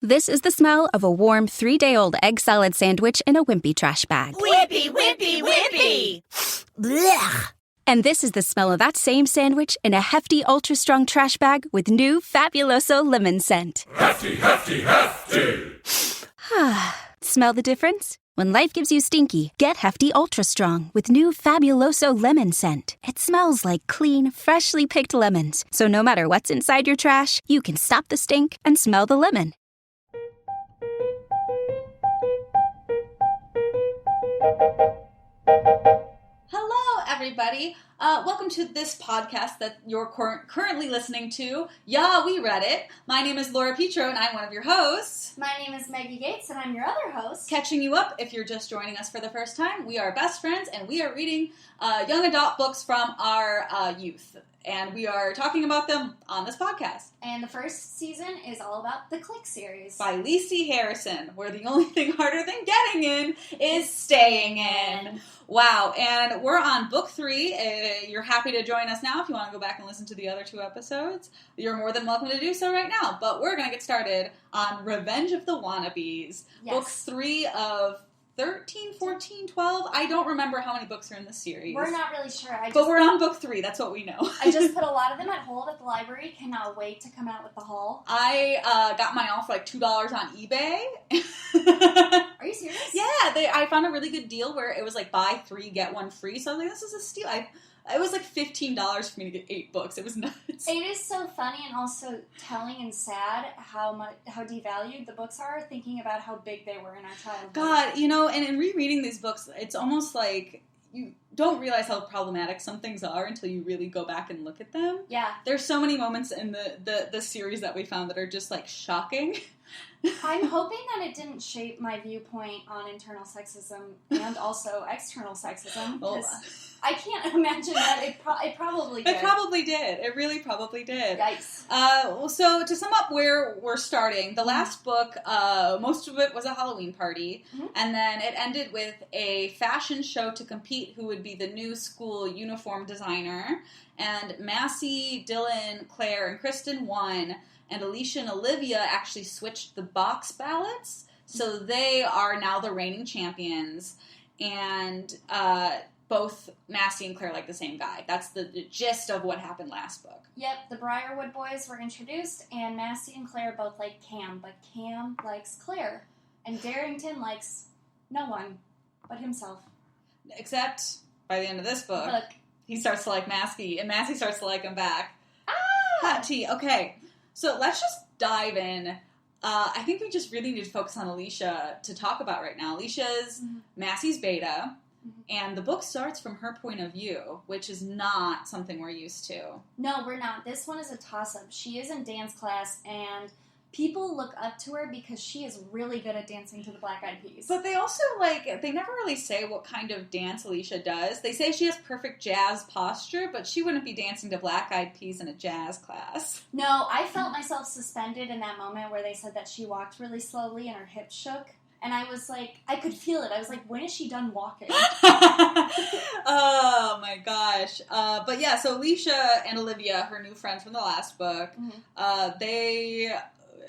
This is the smell of a warm 3-day-old egg salad sandwich in a wimpy trash bag. Wimpy, wimpy, wimpy! Blech! And this is the smell of that same sandwich in a hefty, ultra-strong trash bag with new Fabuloso lemon scent. Hefty, hefty, hefty! Smell the difference? When life gives you stinky, get Hefty Ultra Strong with new Fabuloso lemon scent. It smells like clean, freshly picked lemons. So no matter what's inside your trash, you can stop the stink and smell the lemon. Hello, everybody. Welcome to this podcast that you're currently listening to. Yeah, we read it. My name is Laura Petro, and I'm one of your hosts. My name is Meggie Gates, and I'm your other host. Catching you up if you're just joining us for the first time. We are best friends, and we are reading young adult books from our youth. And we are talking about them on this podcast. And the first season is all about the Clique series. By Lacey Harrison, where the only thing harder than getting in is staying in. Wow, and we're on book 3. You're happy to join us now if you want to go back and listen to the other 2 episodes. You're more than welcome to do so right now. But we're going to get started on Revenge of the Wannabes. Yes. Book 3 of 13, 14, 12. I don't remember how many books are in the series. We're not really sure. But we're on book 3. That's what we know. I just put a lot of them at hold at the library. Cannot wait to come out with the haul. I got mine all for like $2 on eBay. Are you serious? Yeah, I found a really good deal where it was like buy 3, get 1 free. So I was like, this is a steal. It was like $15 for me to get 8 books. It was nuts. It is so funny and also telling and sad how devalued the books are, thinking about how big they were in our childhood. God, and in rereading these books, it's almost like you don't realize how problematic some things are until you really go back and look at them. Yeah. There's so many moments in the series that we found that are just like shocking. I'm hoping that it didn't shape my viewpoint on internal sexism and also external sexism, because I can't imagine that it probably did. It probably did. It really probably did. Yikes. So to sum up where we're starting, the last book, most of it was a Halloween party, and then it ended with a fashion show to compete who would be the new school uniform designer, and Massie, Dylan, Claire, and Kristen won. And Alicia and Olivia actually switched the box ballots, so they are now the reigning champions. And both Massie and Claire like the same guy. That's the gist of what happened last book. Yep, the Briarwood boys were introduced, and Massie and Claire both like Cam, but Cam likes Claire. And Darrington likes no one but himself. Except, by the end of this book, he starts to like Massie, and Massie starts to like him back. Hot tea. Okay. So let's just dive in. I think we just really need to focus on Alicia to talk about right now. Alicia's Massie's beta, and the book starts from her point of view, which is not something we're used to. No, we're not. This one is a toss-up. She is in dance class, and people look up to her because she is really good at dancing to the Black Eyed Peas. But they also, they never really say what kind of dance Alicia does. They say she has perfect jazz posture, but she wouldn't be dancing to Black Eyed Peas in a jazz class. No, I felt myself suspended in that moment where they said that she walked really slowly and her hips shook. And I was like, I could feel it. I was like, when is she done walking? Oh my gosh. But yeah, so Alicia and Olivia, her new friends from the last book, they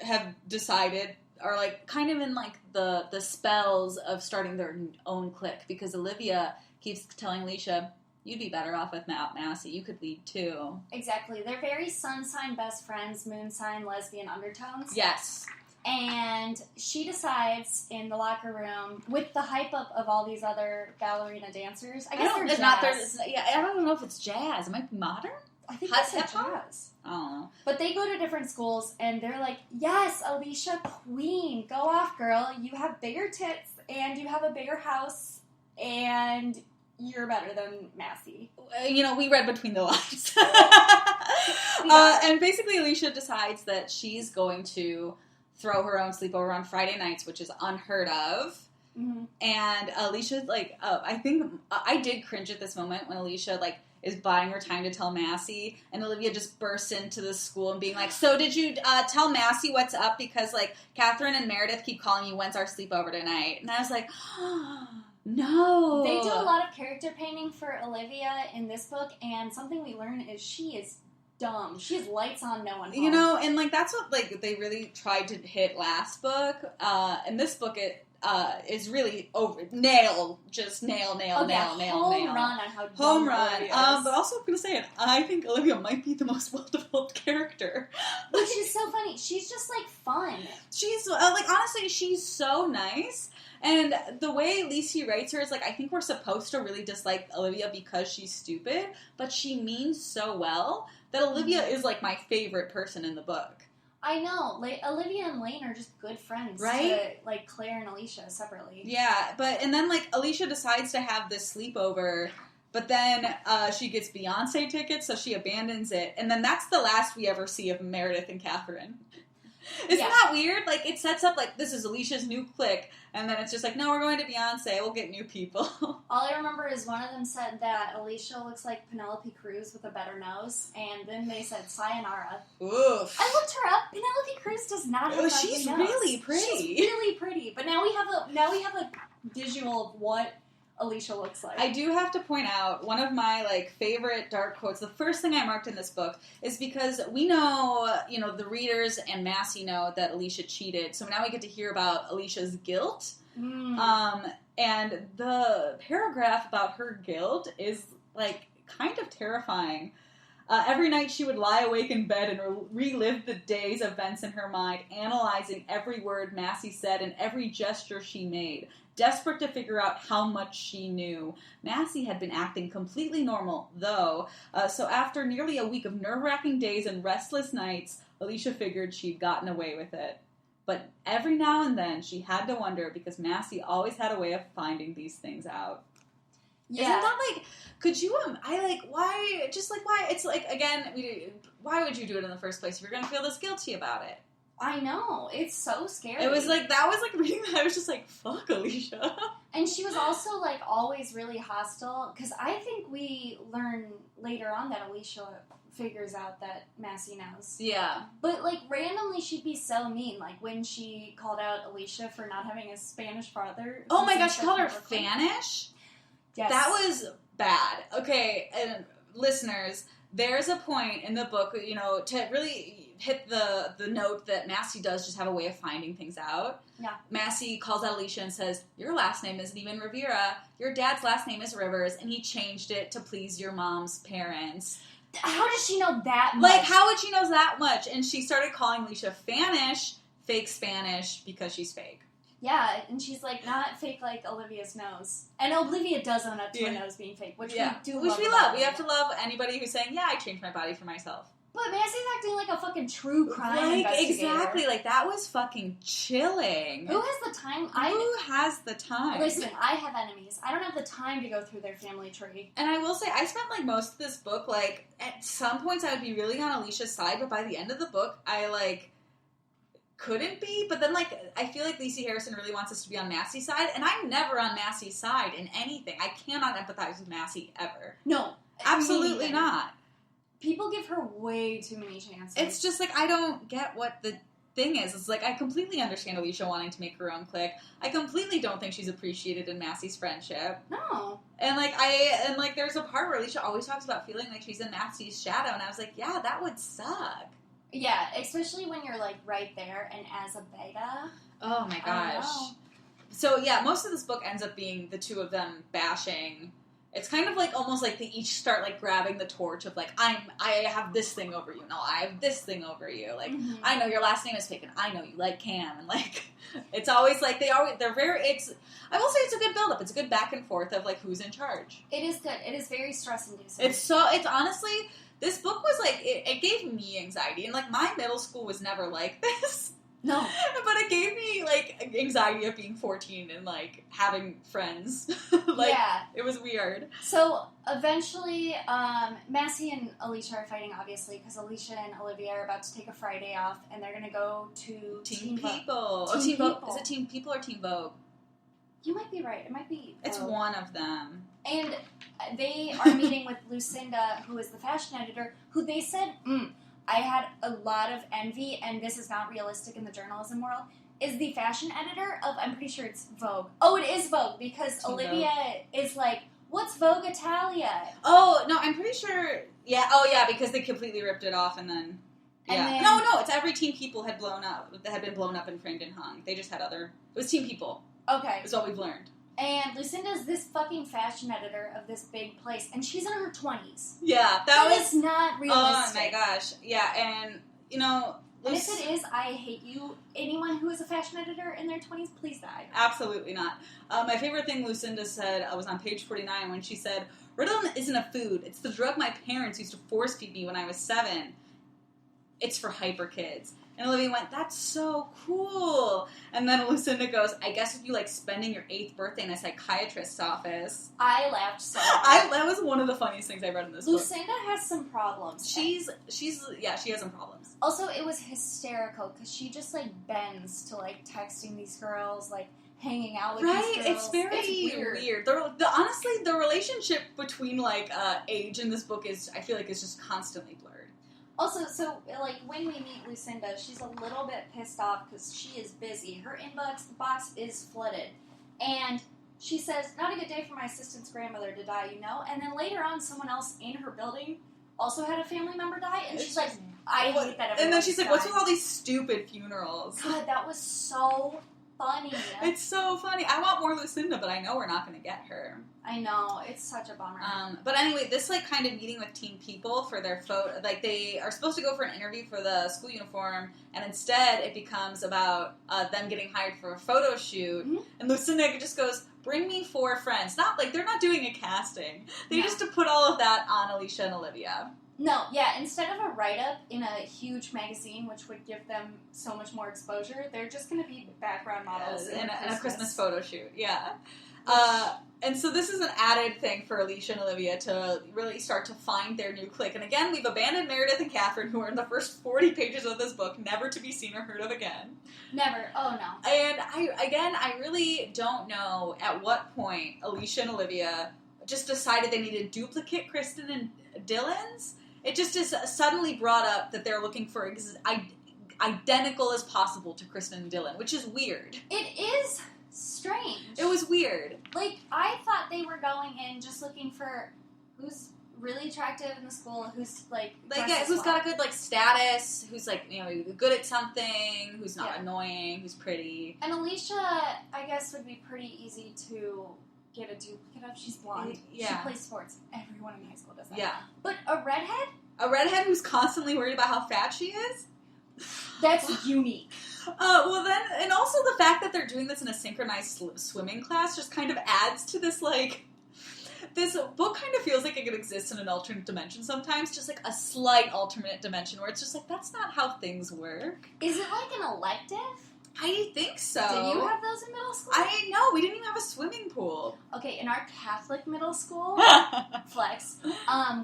have decided, are like kind of in like the spells of starting their own clique, because Olivia keeps telling Alicia, you'd be better off without Massie. You could lead too. Exactly. They're very sun sign best friends, moon sign lesbian undertones. Yes. And she decides in the locker room, with the hype up of all these other ballerina dancers. I guess they're jazz. I don't know if it's jazz. It might be modern. I think it's jazz. I don't know. But they go to different schools, and they're like, yes, Alicia, queen, go off, girl. You have bigger tits, and you have a bigger house, and you're better than Massie. We read between the lines. And basically Alicia decides that she's going to throw her own sleepover on Friday nights, which is unheard of. And Alicia, I think I did cringe at this moment when Alicia, is buying her time to tell Massie, and Olivia just bursts into the school and being like, so did you tell Massie what's up? Because, Catherine and Meredith keep calling you, when's our sleepover tonight? And I was like, oh, no. They do a lot of character painting for Olivia in this book, and something we learn is she is dumb. She has lights on, no one home. You know, and, like, that's what, like, they really tried to hit last book. And this book, it is really nail. Home run on how dumb Home run. Olivia is. But also, I'm going to say it, I think Olivia might be the most well-developed character. Which is so funny. She's just, like, fun. She's, like, honestly, she's so nice. And the way Lacey writes her is, like, I think we're supposed to really dislike Olivia because she's stupid, but she means so well that Olivia is, like, my favorite person in the book. I know. Like, Olivia and Lane are just good friends. Right? To, like, Claire and Alicia separately. Yeah, and then, like, Alicia decides to have this sleepover, but then she gets Beyonce tickets, so she abandons it, and then that's the last we ever see of Meredith and Catherine. Isn't that weird? Like, it sets up, like, this is Alicia's new clique, and then it's just like, no, we're going to Beyonce, we'll get new people. All I remember is one of them said that Alicia looks like Penelope Cruz with a better nose, and then they said sayonara. Oof. I looked her up. Penelope Cruz does not have a She's nose. really pretty. She's really pretty. But now we have a visual of what Alicia looks like. I do have to point out one of my, like, favorite dark quotes. The first thing I marked in this book is because we know, you know, the readers and Massie know that Alicia cheated. So now we get to hear about Alicia's guilt. And the paragraph about her guilt is, like, kind of terrifying. Every night she would lie awake in bed and relive the day's events in her mind, analyzing every word Massie said and every gesture she made. Desperate to figure out how much she knew. Massie had been acting completely normal, though, so after nearly a week of nerve-wracking days and restless nights, Alicia figured she'd gotten away with it. But every now and then, she had to wonder, because Massie always had a way of finding these things out. Yeah. Isn't that, like, could you, why, it's like, again, why would you do it in the first place if you're going to feel this guilty about it? I know. It's so scary. It was like, that was like reading that, I was just like, fuck, Alicia. And she was also, like, always really hostile, because I think we learn later on that Alicia figures out that Massie knows. Yeah. But, like, randomly she'd be so mean, like, when she called out Alicia for not having a Spanish father. Oh my gosh, she called her Spanish? Yes. That was bad. Okay, and listeners, there's a point in the book, you know, to really hit the note that Massie does just have a way of finding things out. Yeah. Massie calls out Alicia and says, your last name isn't even Rivera. Your dad's last name is Rivers, and he changed it to please your mom's parents. How does she know that much? Like, how would she know that much? And she started calling Alicia Fanish, fake Spanish, because she's fake. Yeah, and she's, like, not fake like Olivia's nose. And Olivia does own up to her nose being fake, which we do Which love. we love. We have to love anybody who's saying, yeah, I changed my body for myself. But Massie's acting like a fucking true crime investigator. Exactly. Like, that was fucking chilling. Who has the time? Who has the time? Listen, I have enemies. I don't have the time to go through their family tree. And I will say, I spent, like, most of this book, like, at some points I would be really on Alicia's side, but by the end of the book, I, like, couldn't be. But then, like, I feel like Lacey Harrison really wants us to be on Massie's side, and I'm never on Massie's side in anything. I cannot empathize with Massie ever. No. Absolutely not. People give her way too many chances. It's just, like, I don't get what the thing is. It's like, I completely understand Alicia wanting to make her own clique. I completely don't think she's appreciated in Massie's friendship. No. And, like, there's a part where Alicia always talks about feeling like she's in Massie's shadow, and I was like, yeah, that would suck. Yeah, especially when you're, like, right there, and as a beta. Oh, my gosh. So, yeah, most of this book ends up being the two of them bashing. It's kind of like, almost like they each start, like, grabbing the torch of, like, I have this thing over you. No, I have this thing over you. Like, I know your last name is fake, and I know you like Cam. And, I will say it's a good build-up. It's a good back and forth of, like, who's in charge. It is good. It is very stress-inducing. It's honestly, this book was, like, it gave me anxiety. And, like, my middle school was never like this. No. But it gave me, like, anxiety of being 14 and, like, having friends. Like, yeah. It was weird. So, eventually, Massie and Alicia are fighting, obviously, because Alicia and Olivia are about to take a Friday off, and they're going to go to Teen People. Teen People. Is it Teen People or Teen Vogue? You might be right. It might be Vogue. It's one of them. And they are meeting with Lucinda, who is the fashion editor, who they said, I had a lot of envy, and this is not realistic in the journalism world, is the fashion editor of, I'm pretty sure it's Vogue. Oh, it is Vogue, because Olivia is like, What's Vogue Italia? Oh, no, I'm pretty sure... Yeah, oh yeah, because they completely ripped it off and then... Yeah. And then, No, it's every Teen People had been blown up and framed and hung. They just had other... It was Teen People. Okay. Is what we've learned. And Lucinda's this fucking fashion editor of this big place, and she's in her 20s. Yeah, that was not realistic. Oh my gosh. Yeah, and, you know... And if it is, I hate you. Anyone who is a fashion editor in their 20s, please die. Absolutely not. My favorite thing Lucinda said was on page 49 when she said, Ritalin isn't a food. It's the drug my parents used to force feed me when I was 7. It's for hyper kids. And Olivia went, that's so cool. And then Lucinda goes, I guess if you like spending your 8th birthday in a psychiatrist's office. I laughed so hard. That was one of the funniest things I read in this book. Lucinda has some problems. She has some problems. Also, it was hysterical because she just like bends to like texting these girls, like hanging out with these girls. It's very weird. Honestly, the relationship between like age in this book I feel like is just constantly blurred. Also, so, like, when we meet Lucinda, she's a little bit pissed off because she is busy. Her inbox box is flooded. And she says, not a good day for my assistant's grandmother to die, you know? And then later on, someone else in her building also had a family member die. And she's like, I hate that everyone. And then she's like, what's with all these stupid funerals? God, that was so funny. It's so funny. I want more Lucinda, but I know we're not going to get her. I know. It's such a bummer. But anyway, this like kind of meeting with Teen People for their photo, like they are supposed to go for an interview for the school uniform, and instead it becomes about them getting hired for a photo shoot. Mm-hmm. And Lucinda just goes, bring me 4 friends. Not like they're not doing a casting. They just to put all of that on Alicia and Olivia. No, yeah, instead of a write-up in a huge magazine, which would give them so much more exposure, they're just going to be background models in a Christmas photo shoot, yeah. And so this is an added thing for Alicia and Olivia to really start to find their new clique. And again, we've abandoned Meredith and Catherine, who are in the first 40 pages of this book, never to be seen or heard of again. Never. Oh, no. And I really don't know at what point Alicia and Olivia just decided they needed duplicate Kristen and Dylan's. It just is suddenly brought up that they're looking for identical as possible to Kristen and Dylan, which is weird. It is strange. It was weird. Like, I thought they were going in just looking for who's really attractive in the school, who's who's got a good like status, who's like, you know, good at something, who's not annoying, who's pretty. And Alicia, I guess, would be pretty easy to get a duplicate of. She's blonde. Yeah. She plays sports. Everyone in high school does that. Yeah. But a redhead? A redhead who's constantly worried about how fat she is? That's unique. Well then, and also the fact that they're doing this in a synchronized swimming class just kind of adds to this, like, this book kind of feels like it could exist in an alternate dimension sometimes, just like a slight alternate dimension where it's just like, that's not how things work. Is it like an elective? I think so. Did you have those in middle school? No, we didn't even have a swimming pool. Okay, in our Catholic middle school, flex,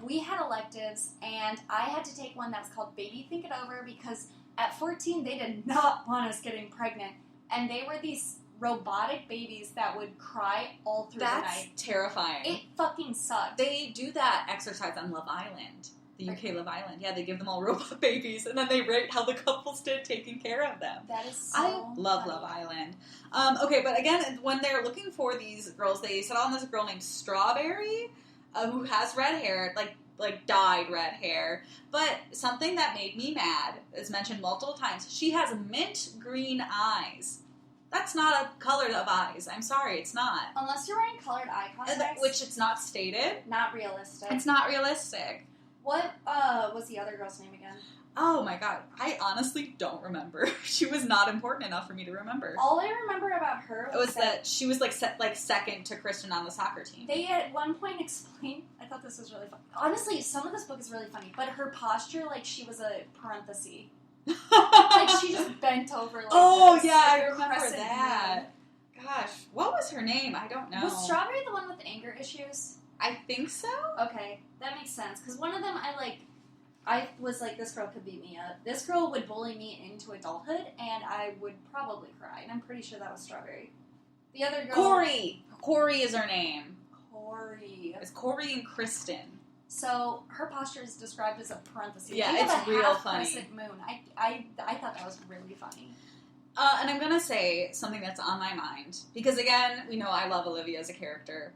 we had electives, and I had to take one that was called Baby Think It Over, because at 14, they did not want us getting pregnant, and they were these robotic babies that would cry all through the night. That's terrifying. It fucking sucked. They do that exercise on Love Island. The UK Love Island. Yeah, they give them all robot babies, and then they rate how the couples did taking care of them. That is so I love funny. Love Island. Okay, but again, when they're looking for these girls, they settle on this girl named Strawberry, who has red hair, like dyed red hair. But something that made me mad is mentioned multiple times. She has mint green eyes. That's not a color of eyes. I'm sorry, it's not. Unless you're wearing colored eye contacts. Which it's not stated. Not realistic. It's not realistic. What was the other girl's name again? Oh my god, I honestly don't remember. She was not important enough for me to remember. All I remember about her was that she was second to Kristen on the soccer team. They at one point explained, I thought this was really funny. Honestly, some of this book is really funny, but her posture, like she was a parenthesis. Like she just bent over like oh, this. yeah, like I remember that. Gosh, what was her name? I don't know. Was Strawberry the one with anger issues? I think so. Okay, that makes sense. Because one of them, I was like, this girl could beat me up. This girl would bully me into adulthood, and I would probably cry. And I'm pretty sure that was Strawberry. The other girl... Corey is her name. Corey. It's Corey and Kristen. So, her posture is described as a parenthesis. Yeah, Think it's of a real half funny. crescent moon. I thought that was really funny. And I'm going to say something that's on my mind. Because, again, we know I love Olivia as a character.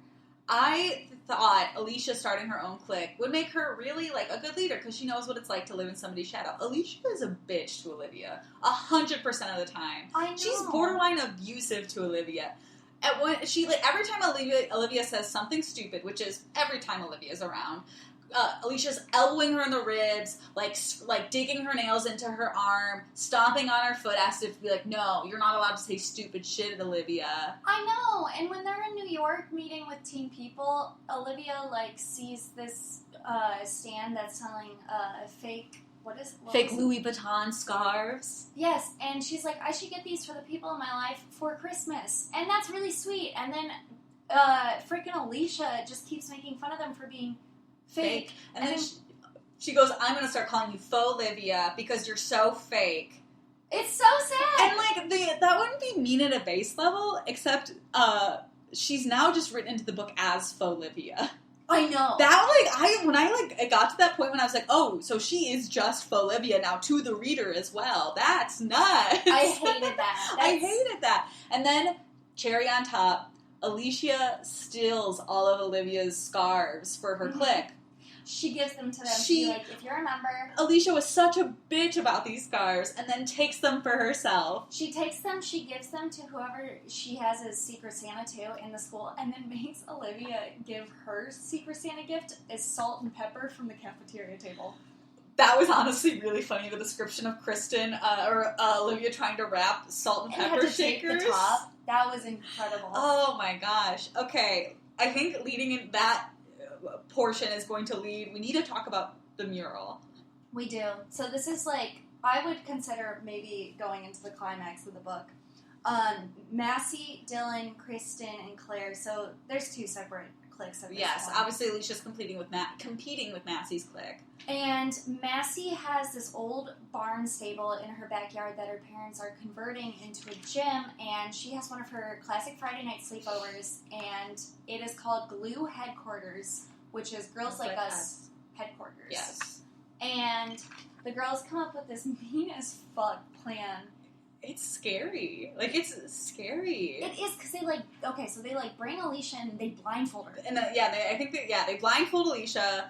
I thought Alicia starting her own clique would make her really, like, a good leader, because she knows what it's like to live in somebody's shadow. Alicia is a bitch to Olivia, 100% of the time. I know. She's borderline abusive to Olivia. Every time Olivia says something stupid, which is every time Olivia's around, Alicia's elbowing her in the ribs, like digging her nails into her arm, stomping on her foot as if to be like, no, you're not allowed to say stupid shit at Olivia. I know, and when they're in New York meeting with teen people, Olivia, like, sees this stand that's selling fake, fake Louis Vuitton scarves. Yes, and she's like, I should get these for the people in my life for Christmas. And that's really sweet. And then freaking Alicia just keeps making fun of them for being fake. And then she goes, I'm going to start calling you Faux Olivia because you're so fake. It's so sad. And, like, that wouldn't be mean at a base level, except she's now just written into the book as Faux Olivia. I know. That, when I got to that point when I was like, oh, so she is just Faux Olivia now to the reader as well. That's nuts. I hated that. I hated that. And then, cherry on top, Alicia steals all of Olivia's scarves for her clique. She gives them to them. She, like, if you remember... Alicia was such a bitch about these scarves and then takes them for herself. She takes them, she gives them to whoever she has as Secret Santa to in the school, and then makes Olivia give her Secret Santa gift as salt and pepper from the cafeteria table. That was honestly really funny, the description of Kristen, or Olivia trying to wrap salt and pepper had to shakers. Take the top. That was incredible. Oh my gosh. Okay, I think leading in that portion is going to lead. We need to talk about the mural. We do. So this is like, I would consider maybe going into the climax of the book. Massie, Dylan, Kristen, and Claire. So there's two separate cliques at this point. Obviously Alicia's competing with Massie's clique. And Massie has this old barn stable in her backyard that her parents are converting into a gym, and she has one of her classic Friday night sleepovers, and it is called Glue Headquarters, which is Girls Like Us headquarters. Yes. And the girls come up with this mean as fuck plan. It's scary. Like, it's scary. It is, because they bring Alicia and they blindfold her. And they blindfold Alicia,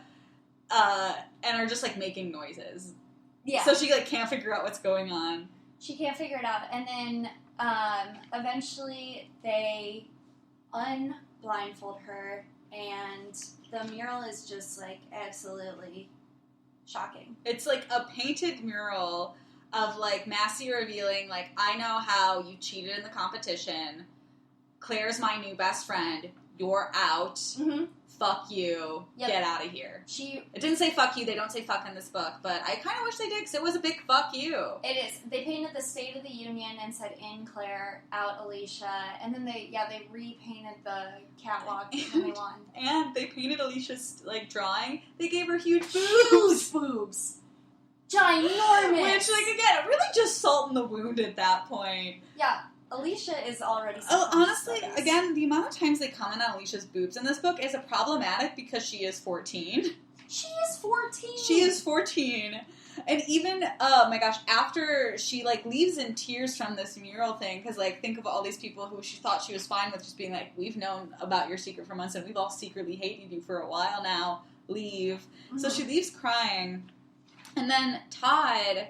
and are just, like, making noises. Yeah. So she, like, can't figure out what's going on. She can't figure it out. And then, eventually they unblindfold her, and the mural is just, like, absolutely shocking. It's, like, a painted mural of, like, Massie revealing, like, I know how you cheated in the competition. Claire's my new best friend. You're out. Mm-hmm. Fuck you. Yep. Get out of here. It didn't say fuck you. They don't say fuck in this book, but I kind of wish they did, because it was a big fuck you. It is. They painted the State of the Union and said in Claire, out Alicia, and then they repainted the catwalk when they won. And they painted Alicia's, like, drawing. They gave her huge boobs. Huge boobs. Ginormous. Which, like, again, really just salt in the wound at that point. Yeah. Alicia is already... honestly, again, the amount of times they comment on Alicia's boobs in this book is problematic because she is 14. She is 14! She is 14. And even, oh my gosh, after she, like, leaves in tears from this mural thing, because, like, think of all these people who she thought she was fine with just being like, we've known about your secret for months and we've all secretly hated you for a while now. Leave. Mm-hmm. So she leaves crying. And then Todd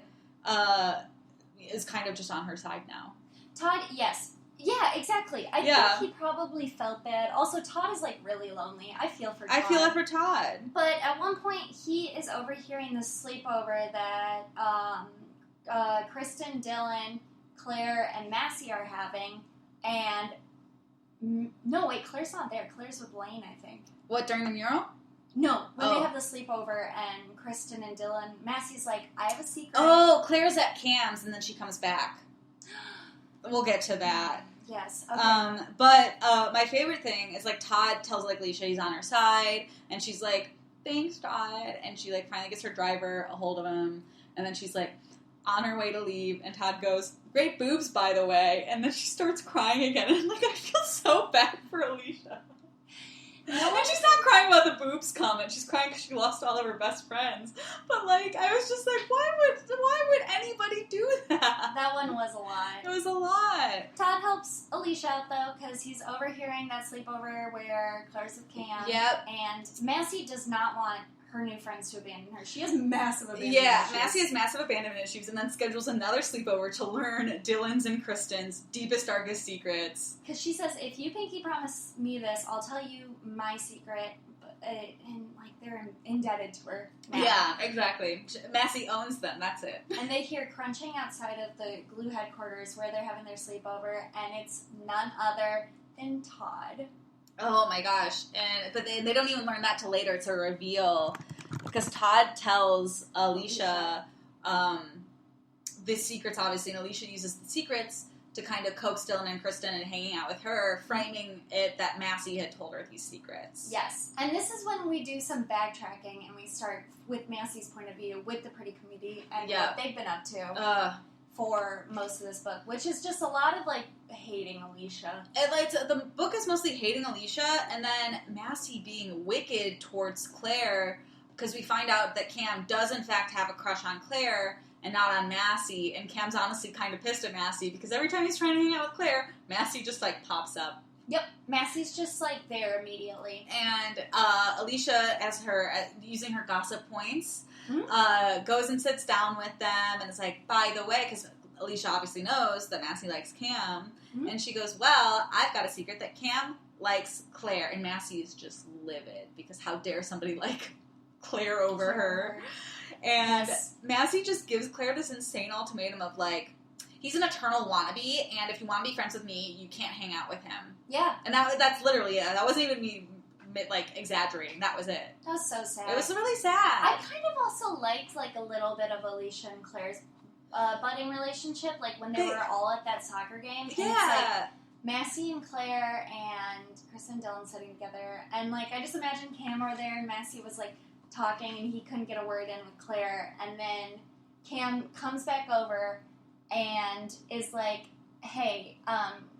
is kind of just on her side now. Todd, yes. Yeah, exactly. I think he probably felt bad. Also, Todd is, like, really lonely. I feel for Todd. I feel it for Todd. But at one point, he is overhearing the sleepover that Kristen, Dylan, Claire, and Massie are having. And... No, wait, Claire's not there. Claire's with Lane, I think. What, during the mural? No, when they have the sleepover and Kristen and Dylan, Massie's like, I have a secret. Oh, Claire's at Cam's and then she comes back. We'll get to that. Yes. Okay. But my favorite thing is, like, Todd tells, like, Alicia he's on her side, and she's like, thanks, Todd. And she, like, finally gets her driver a hold of him, and then she's, like, on her way to leave, and Todd goes, great boobs, by the way. And then she starts crying again, and, like, I feel so bad for Alicia. And she's not crying about the boobs comment. She's crying because she lost all of her best friends. But, like, I was just like, why would anybody do that? That one was a lot. It was a lot. Todd helps Alicia out, though, because he's overhearing that sleepover where Claire's with Cam. Yep. And Massie does not want her new friends to abandon her. She has massive abandonment issues. Massie has massive abandonment issues and then schedules another sleepover to learn Dylan's and Kristen's deepest, darkest secrets. Because she says, if you pinky promise me this, I'll tell you my secret. And, like, they're indebted to her. Now. Yeah, exactly. Massie owns them. That's it. And they hear crunching outside of the Glue headquarters where they're having their sleepover, and it's none other than Todd. Oh my gosh. But they don't even learn that till later. It's a reveal. Because Todd tells Alicia the secrets, obviously, and Alicia uses the secrets to kind of coax Dylan and Kristen and hanging out with her, framing it that Massie had told her these secrets. Yes. And this is when we do some backtracking and we start with Massie's point of view, with the Pretty Committee, and what they've been up to for most of this book, which is just a lot of, like, hating Alicia. The book is mostly hating Alicia, and then Massie being wicked towards Claire, because we find out that Cam does, in fact, have a crush on Claire, and not on Massie, and Cam's honestly kind of pissed at Massie, because every time he's trying to hang out with Claire, Massie just, like, pops up. Yep, Massie's just, like, there immediately. And Alicia, using her gossip points, goes and sits down with them, and is like, by the way, because Alicia obviously knows that Massie likes Cam, and she goes, well, I've got a secret that Cam likes Claire, and Massie is just livid, because how dare somebody like Claire over her. And Massie just gives Claire this insane ultimatum of, like, he's an eternal wannabe, and if you want to be friends with me, you can't hang out with him. Yeah. And that's literally it. That wasn't even me, like, exaggerating. That was it. That was so sad. It was really sad. I kind of also liked, like, a little bit of Alicia and Claire's budding relationship, like, when they were all at that soccer game. And it's like Massie and Claire and Kristen and Dylan sitting together, and, like, I just imagine Cam over there, and Massie was, like, talking, and he couldn't get a word in with Claire, and then Cam comes back over and is like, hey,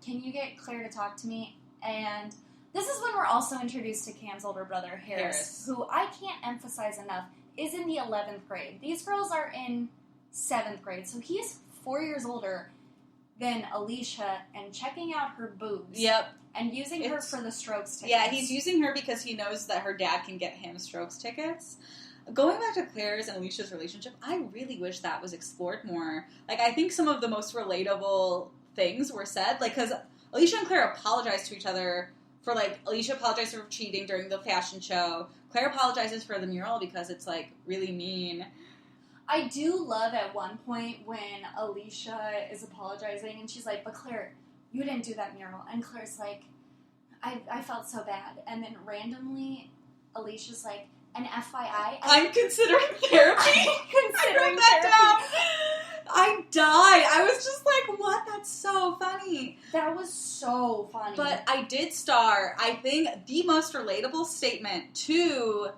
can you get Claire to talk to me? And this is when we're also introduced to Cam's older brother, Harris, who I can't emphasize enough, is in the 11th grade. These girls are in 7th grade, so he's 4 years older than Alicia, and checking out her boobs. Yep. And using her for the Strokes tickets. Yeah, he's using her because he knows that her dad can get him Strokes tickets. Going back to Claire's and Alicia's relationship, I really wish that was explored more. Like, I think some of the most relatable things were said. Like, because Alicia and Claire apologized to each other for, like, Alicia apologized for cheating during the fashion show. Claire apologizes for the mural because it's, like, really mean. I do love at one point when Alicia is apologizing and she's like, but Claire, you didn't do that mural. And Claire's like, I felt so bad. And then randomly, Alicia's like, an FYI. I'm considering therapy. I wrote that down. I died. I was just like, what? That's so funny. That was so funny. But I did star, I think, the most relatable statement to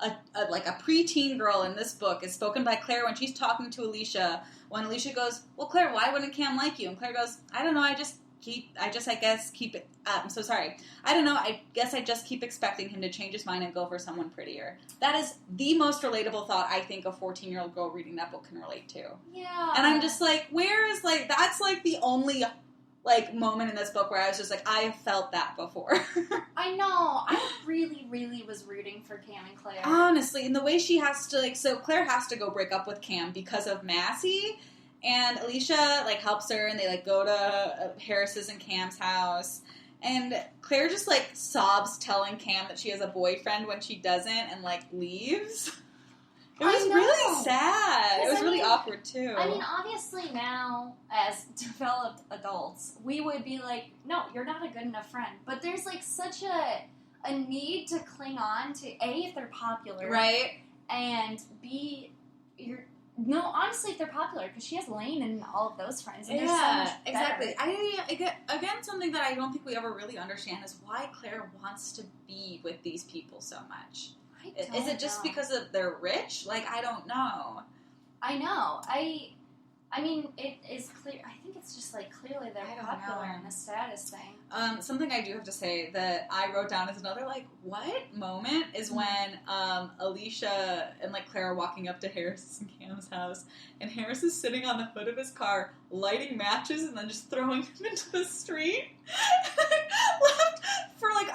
a preteen girl in this book is spoken by Claire when she's talking to Alicia. When Alicia goes, well, Claire, why wouldn't Cam like you? And Claire goes, I don't know, I guess keep it, I'm so sorry. I don't know, I guess I just keep expecting him to change his mind and go for someone prettier. That is the most relatable thought I think a 14-year-old girl reading that book can relate to. Yeah. And I'm just like, where is, like, that's, like, the only, like, moment in this book where I was just like, I have felt that before. I know. I really, really was rooting for Cam and Claire. Honestly, and the way she has to, like, so Claire has to go break up with Cam because of Massie. And Alicia, like, helps her, and they, like, go to Harris's and Cam's house. And Claire just, like, sobs telling Cam that she has a boyfriend when she doesn't and, like, leaves. It was really sad. It was really awkward, too. I mean, obviously now, as developed adults, we would be like, no, you're not a good enough friend. But there's, like, such a need to cling on to, A, if they're popular. Right. And B, no, honestly, if they're popular, because she has Lane and all of those friends. And yeah, so exactly. Again, something that I don't think we ever really understand is why Claire wants to be with these people so much. Is it just because they're rich? Like, I don't know. I know. I mean, it is clear. I think it's just, like, clearly they're popular in a status thing. Something I do have to say that I wrote down as another, like, what moment is when Alicia and, like, Claire are walking up to Harris and Cam's house, and Harris is sitting on the hood of his car, lighting matches and then just throwing them into the street.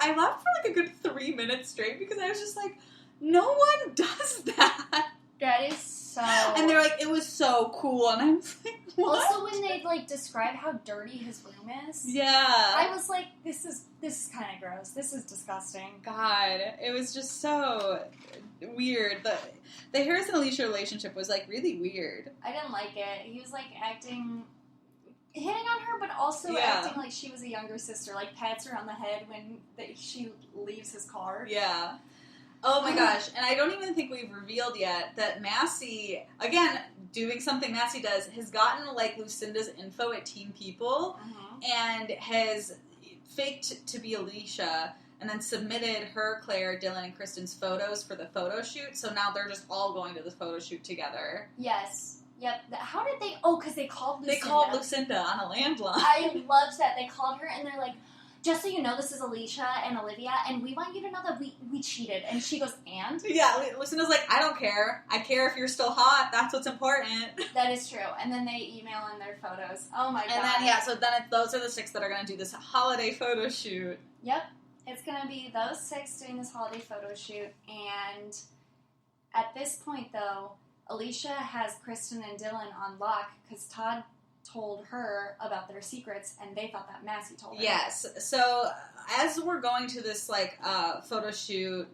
I laughed for, like, a good 3 minutes straight because I was just like, no one does that. That is so... And they're like, it was so cool. And I was like, what? Also, when they, like, describe how dirty his room is. Yeah. I was like, this is kind of gross. This is disgusting. God, it was just so weird. The Harris and Alicia relationship was, like, really weird. I didn't like it. He was, like, hitting on her, but also acting like she was a younger sister. Like, pats her on the head when she leaves his car. Yeah. Oh my gosh, and I don't even think we've revealed yet that Massie, again, doing something Massie does, has gotten, like, Lucinda's info at Teen People, and has faked to be Alicia, and then submitted her, Claire, Dylan, and Kristen's photos for the photo shoot, so now they're just all going to the photo shoot together. Yes. Yep. How did they... Oh, because they called Lucinda. They called Lucinda on a landline. I loved that. They called her, and they're like, just so you know, this is Alicia and Olivia, and we want you to know that we cheated. And she goes, and? Yeah, Lucinda's like, I don't care. I care if you're still hot. That's what's important. That is true. And then they email in their photos. Oh my god. And then, so then those are the 6 that are going to do this holiday photo shoot. Yep. It's going to be those 6 doing this holiday photo shoot. And at this point, though, Alicia has Kristen and Dylan on lock because Todd told her about their secrets, and they thought that Massie told her. Yes. So as we're going to this, like, photo shoot,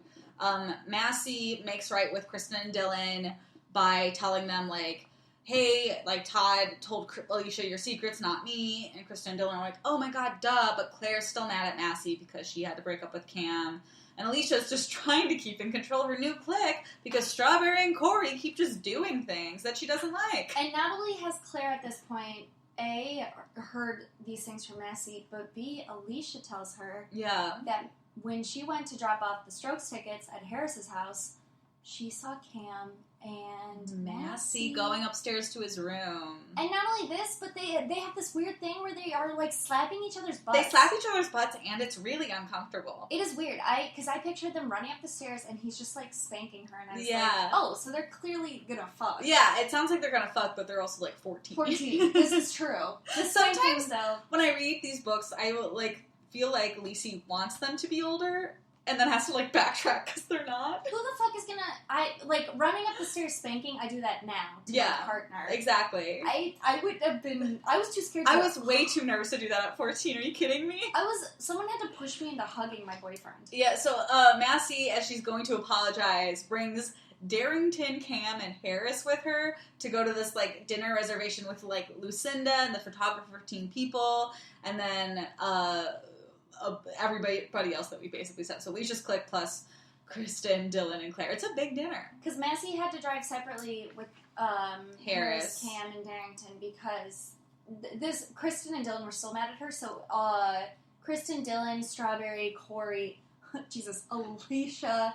Massie makes right with Kristen and Dylan by telling them, like, hey, like, Todd told Alicia your secrets, not me. And Kristen and Dylan are like, oh my god, duh. But Claire's still mad at Massie because she had to break up with Cam. And Alicia's just trying to keep in control of her new clique because Strawberry and Corey keep just doing things that she doesn't like. And not only has Claire at this point, A, heard these things from Massie, but B, Alicia tells her that when she went to drop off the Strokes tickets at Harris's house, she saw Cam and Massie going upstairs to his room. And not only this, but they have this weird thing where they are, like, slapping each other's butts. They slap each other's butts, and it's really uncomfortable. It is weird. Because I pictured them running up the stairs, and he's just, like, spanking her, and I was like, oh, so they're clearly gonna fuck. Yeah, it sounds like they're gonna fuck, but they're also, like, 14. 14. This is true. Sometimes, when I read these books, I will, like, feel like Lacey wants them to be older, and then has to, like, backtrack because they're not. Who the fuck is gonna... running up the stairs spanking, I do that now to my partner. Exactly. I would have been... I was too scared to... I was way too nervous to do that at 14. Are you kidding me? Someone had to push me into hugging my boyfriend. Yeah, so Massie, as she's going to apologize, brings Darrington, Cam, and Harris with her to go to this, like, dinner reservation with, like, Lucinda and the photographer Teen People, and then, everybody else that we basically said. So Alicia's clique plus Kristen, Dylan, and Claire. It's a big dinner. Because Massie had to drive separately with Harris, Cam, and Darrington because Kristen and Dylan were still mad at her. So Kristen, Dylan, Strawberry, Corey, Alicia,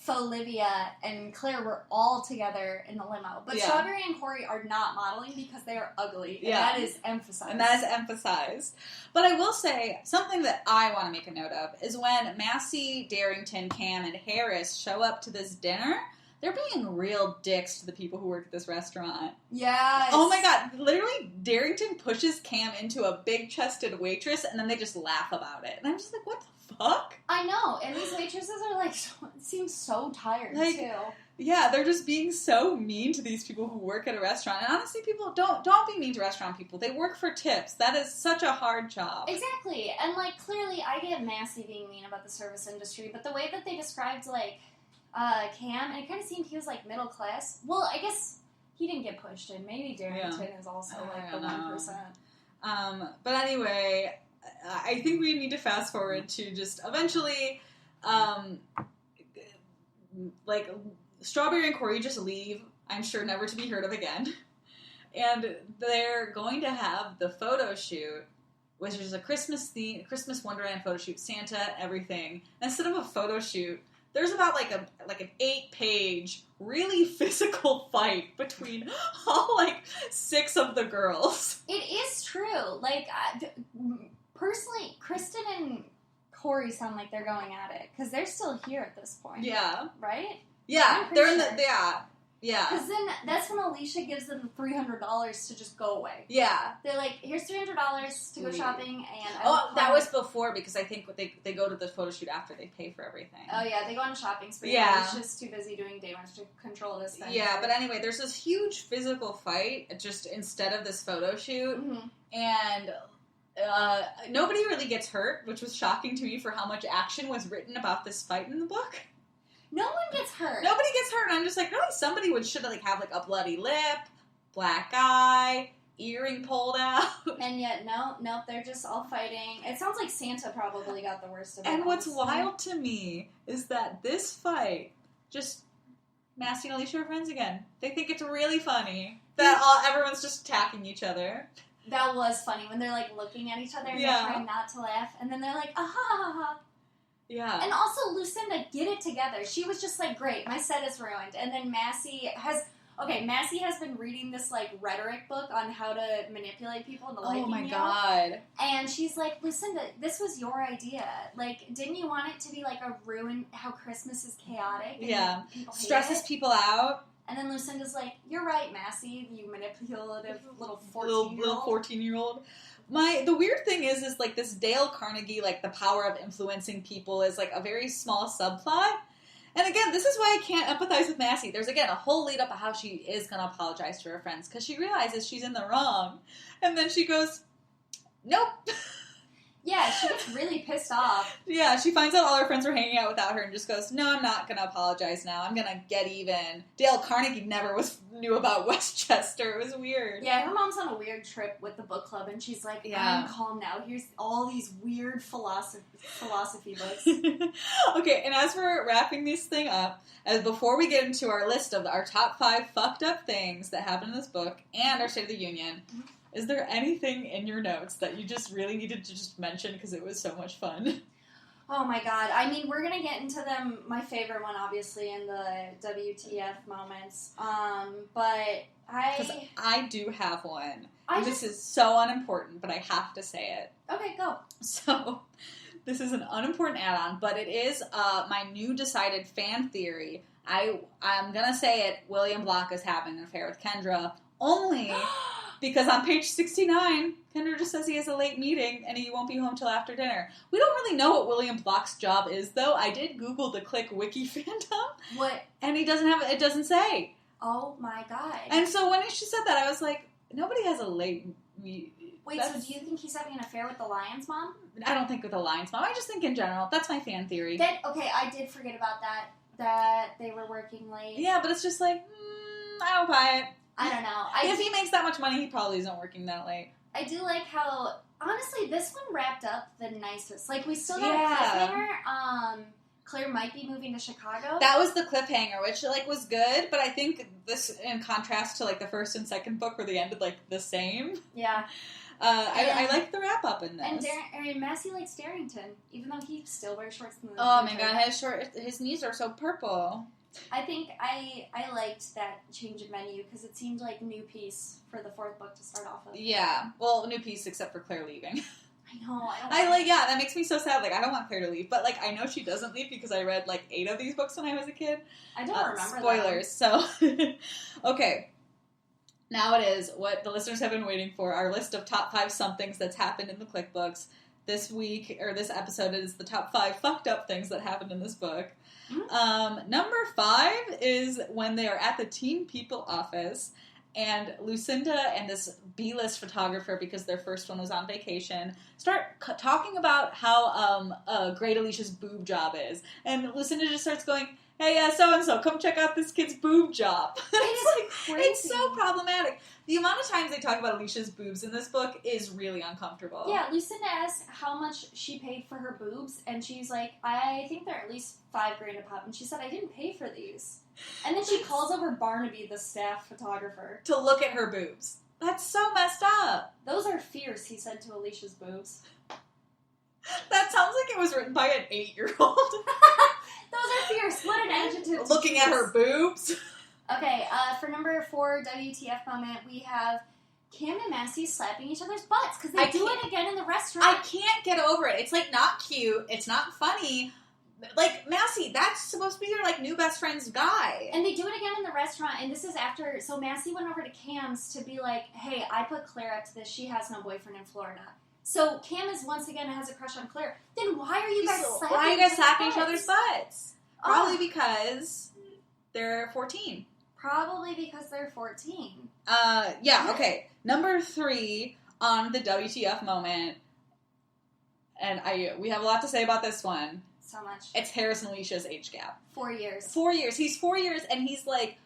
Olivia, and Claire were all together in the limo. But Strawberry and Corey are not modeling because they are ugly. And that is emphasized. But I will say, something that I want to make a note of is when Massie, Darrington, Cam, and Harris show up to this dinner, they're being real dicks to the people who work at this restaurant. Yes. Oh my god. Literally, Darrington pushes Cam into a big-chested waitress, and then they just laugh about it. And I'm just like, what the fuck? I know. And these waitresses are, like, seem so tired, too. Yeah, they're just being so mean to these people who work at a restaurant. And honestly, people, don't be mean to restaurant people. They work for tips. That is such a hard job. Exactly. And, like, clearly, I get Massie being mean about the service industry, but the way that they described, like, Cam, and it kind of seemed he was, like, middle class. Well, I guess he didn't get pushed in. Maybe Darrington is also, like, the 1%. But anyway, I think we need to fast forward to just eventually, like, Strawberry and Corey just leave, I'm sure never to be heard of again. And they're going to have the photo shoot, which is a Christmas Wonderland photo shoot, Santa, everything. And instead of a photo shoot, there's about like an 8-page, really physical fight between all like 6 of the girls. It is true. Like, personally, Kristen and Corey sound like they're going at it, because they're still here at this point. Yeah. Right? Yeah, I'm they're in pretty the, sure. yeah. Because then that's when Alicia gives them $300 to just go away. Yeah. They're like, here's $300 to go shopping, and that was before, because I think they go to the photo shoot after they pay for everything. Oh yeah, they go on a shopping spree. Yeah. Alicia's too busy doing damage to control this thing. Yeah, but anyway, there's this huge physical fight just instead of this photo shoot, and nobody really gets hurt, which was shocking to me for how much action was written about this fight in the book. No one gets hurt. Nobody gets hurt, and I'm just like, really, somebody should have like a bloody lip, black eye, earring pulled out. And yet, nope, they're just all fighting. It sounds like Santa probably got the worst of it. And what's wild to me is that this fight, just Massie and Alicia are friends again. They think it's really funny that everyone's just attacking each other. That was funny when they're like looking at each other and they're trying not to laugh, and then they're like, ah ha ha ha. Yeah. And also, Lucinda, get it together. She was just like, great, my set is ruined. And then Massie has been reading this, like, rhetoric book on how to manipulate people into liking you. Oh my god. And she's like, Lucinda, this was your idea. Like, didn't you want it to be, like, a ruin, how Christmas is chaotic? And people hate stresses people out. And then Lucinda's like, you're right, Massie, you manipulative little 14-year-old. Little 14-year-old. The weird thing is like this Dale Carnegie, like the power of influencing people is like a very small subplot. And again, this is why I can't empathize with Massie. There's again a whole lead up of how she is going to apologize to her friends because she realizes she's in the wrong. And then she goes, nope. Yeah, she gets really pissed off. Yeah, she finds out all her friends were hanging out without her and just goes, no, I'm not going to apologize now. I'm going to get even. Dale Carnegie never knew about Westchester. It was weird. Yeah, her mom's on a weird trip with the book club, and she's like, I'm calm now. Here's all these weird philosophy books. Okay, and as we're wrapping this thing up, before we get into our list of our top 5 fucked up things that happened in this book and our State of the Union, is there anything in your notes that you just really needed to just mention because it was so much fun? Oh my god. I mean, we're going to get into them. My favorite one, obviously, in the WTF moments. But Because I do have one. This is so unimportant, but I have to say it. Okay, go. So, this is an unimportant add-on, but it is my new decided fan theory. I'm going to say it, William Block is having an affair with Kendra, only because on page 69, Kendra just says he has a late meeting and he won't be home till after dinner. We don't really know what William Block's job is, though. I did Google the Clique wiki fandom. What? And it doesn't say. Oh my god. And so when she said that, I was like, nobody has a late meeting. Wait, so do you think he's having an affair with the Lion's mom? I don't think with the Lion's mom. I just think in general. That's my fan theory. Okay, I did forget about that they were working late. Yeah, but it's just like, I don't buy it. I don't know. If he makes that much money, he probably isn't working that late. I do like how, honestly, this one wrapped up the nicest. Like, we still got a cliffhanger. Claire might be moving to Chicago. That was the cliffhanger, which, like, was good, but I think this, in contrast to, like, the first and second book where they ended, like, the same. Yeah. I like the wrap-up in this. And Massie likes Darrington, even though he still wears shorts in the Oh, winter. my God, his knees are so purple. I think I liked that change of menu because it seemed like new piece for the 4th book to start off with. Yeah. Well, new piece except for Claire leaving. I know. That makes me so sad. Like, I don't want Claire to leave. But, like, I know she doesn't leave because I read, like, 8 of these books when I was a kid. I don't remember spoilers. So, okay. Now it is what the listeners have been waiting for. Our list of top 5 somethings that's happened in the Clique books. This week, or this episode, is the top 5 fucked up things that happened in this book. Mm-hmm. Number 5 is when they are at the Teen People office, and Lucinda and this B-list photographer, because their first one was on vacation, start talking about how great Alicia's boob job is. And Lucinda just starts going, hey, so-and-so, come check out this kid's boob job. It's crazy. It's so problematic. The amount of times they talk about Alicia's boobs in this book is really uncomfortable. Yeah, Lucinda asks how much she paid for her boobs, and she's like, I think they're at least $5,000 a pop. And she said, I didn't pay for these. And then she calls over Barnaby, the staff photographer, to look at her boobs. That's so messed up. Those are fierce, he said to Alicia's boobs. That sounds like it was written by an 8-year-old. Those are fierce. What an adjective. Looking at her boobs. Okay, for number 4 WTF moment, we have Kim and Massie slapping each other's butts because they do it again in the restaurant. I can't get over it. It's like not cute. It's not funny. Like, Massie, that's supposed to be your like new best friend's guy. And they do it again in the restaurant, and this is after, so Massie went over to Cam's to be like, hey, I put Claire up to this. She has no boyfriend in Florida. So Cam is once again has a crush on Claire. Then why are you guys slapping each other's butts? Probably because they're 14. Probably because they're 14. Yeah, okay. Number 3 on the WTF moment, and we have a lot to say about this one. So much. It's Harris and Alicia's age gap. 4 years. 4 years. He's 4 years, and he's like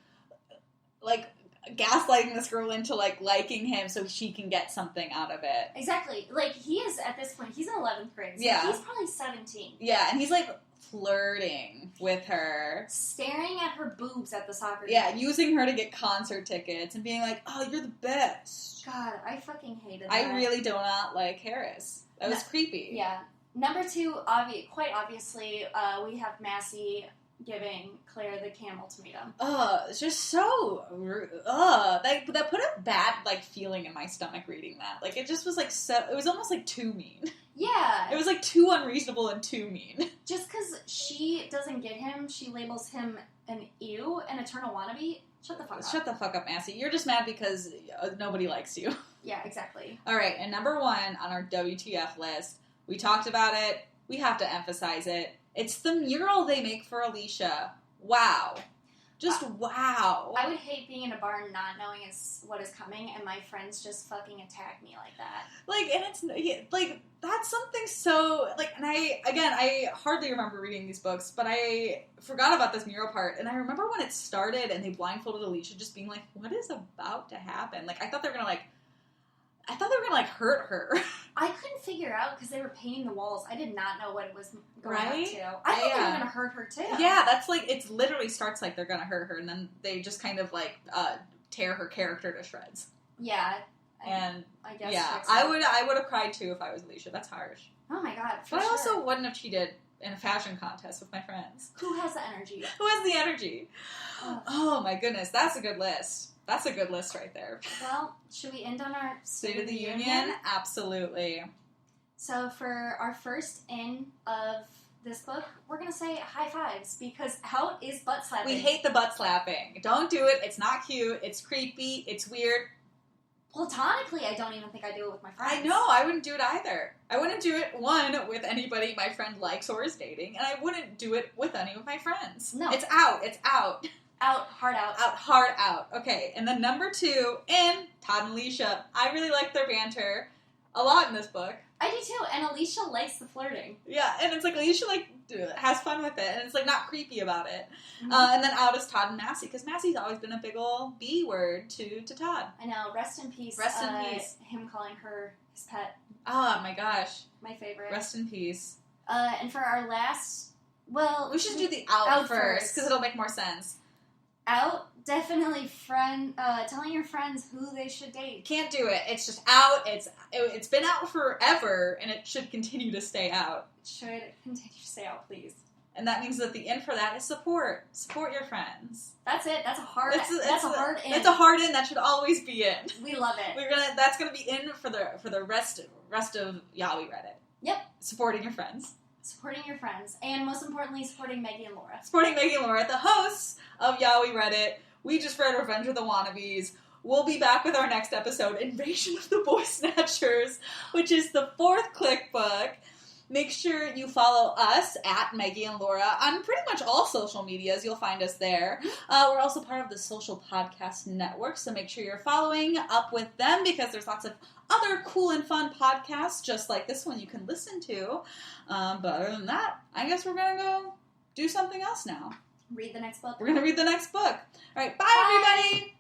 gaslighting this girl into like liking him so she can get something out of it. Exactly. Like, he is at this point, he's in 11th grade. So yeah. He's probably 17. Yeah, and he's like flirting with her. Staring at her boobs at the soccer game. Yeah, using her to get concert tickets and being like, oh, you're the best. God, I fucking hated that. I really do not like Harris. That was creepy. Yeah. Number 2, quite obviously, we have Massie giving Claire the Cam ultimatum. It's just so that put a bad like feeling in my stomach reading that. Like, it just was like it was almost like too mean. Yeah. It was like too unreasonable and too mean. Just because she doesn't get him, she labels him an ew, an eternal wannabe. Shut the fuck up. Shut the fuck up, Massie. You're just mad because nobody likes you. Yeah, exactly. Alright, and number 1 on our WTF list, we talked about it, we have to emphasize it. It's the mural they make for Alicia. Wow. Just wow. I would hate being in a bar and not knowing what is coming, and my friends just fucking attack me like that. Like, and it's, like, that's something so, like, and I hardly remember reading these books, but I forgot about this mural part, and I remember when it started and they blindfolded Alicia just being like, what is about to happen? Like, I thought they were gonna, hurt her. I couldn't figure out because they were painting the walls. I did not know what it was going up Right? to. I thought they were going to hurt her too. Yeah, that's like, it literally starts like they're going to hurt her, and then they just kind of like tear her character to shreds. Yeah. And I guess. yeah, I would have cried too if I was Alicia. That's harsh. Oh my god. But I also wouldn't have cheated in a fashion contest with my friends. Who has the energy? Who has the energy? Oh my goodness, that's a good list. That's a good list right there. Well, should we end on our State of the Union? Absolutely. So for our first in of this book, we're going to say high fives because out is butt slapping. We hate the butt slapping. Don't do it. It's not cute. It's creepy. It's weird. Platonically, I don't even think I do it with my friends. I know. I wouldn't do it either. I wouldn't do it, one, with anybody my friend likes or is dating, and I wouldn't do it with any of my friends. No. It's out. It's out. Out, hard out. Out, hard out. Okay, and then number 2, in Todd and Alicia. I really like their banter a lot in this book. I do too, and Alicia likes the flirting. Yeah, and it's like Alicia has fun with it, and it's like not creepy about it. Mm-hmm. And then out is Todd and Massie, because Massie's always been a big ol' B word to Todd. I know. Rest in peace. Rest in peace. Him calling her his pet. Oh my gosh. My favorite. Rest in peace. And for our last, well, we should do the out first, because it'll make more sense. Out, definitely telling your friends who they should date. Can't do it. It's just out. It's been out forever, and it should continue to stay out. It should continue to stay out, please. And that means that the in for that is support. Support your friends. That's it. That's a hard. That's a hard in. It's a hard in. That should always be in. We love it. That's gonna be in for the rest of Yeah, We Read It. Yep. Supporting your friends. Supporting your friends. And most importantly, supporting Meggie and Laura. Supporting Meggie and Laura, the hosts of Yeah, We Read It. We just read Revenge of the Wannabes. We'll be back with our next episode, Invasion of the Boy Snatchers, which is the 4th Clique book. Make sure you follow us at Meggie and Laura on pretty much all social medias. You'll find us there. We're also part of the Social Podcast Network, so make sure you're following up with them because there's lots of other cool and fun podcasts just like this one you can listen to. But other than that, I guess we're going to go do something else now. Read the next book. We're going to read the next book. All right, bye. Everybody!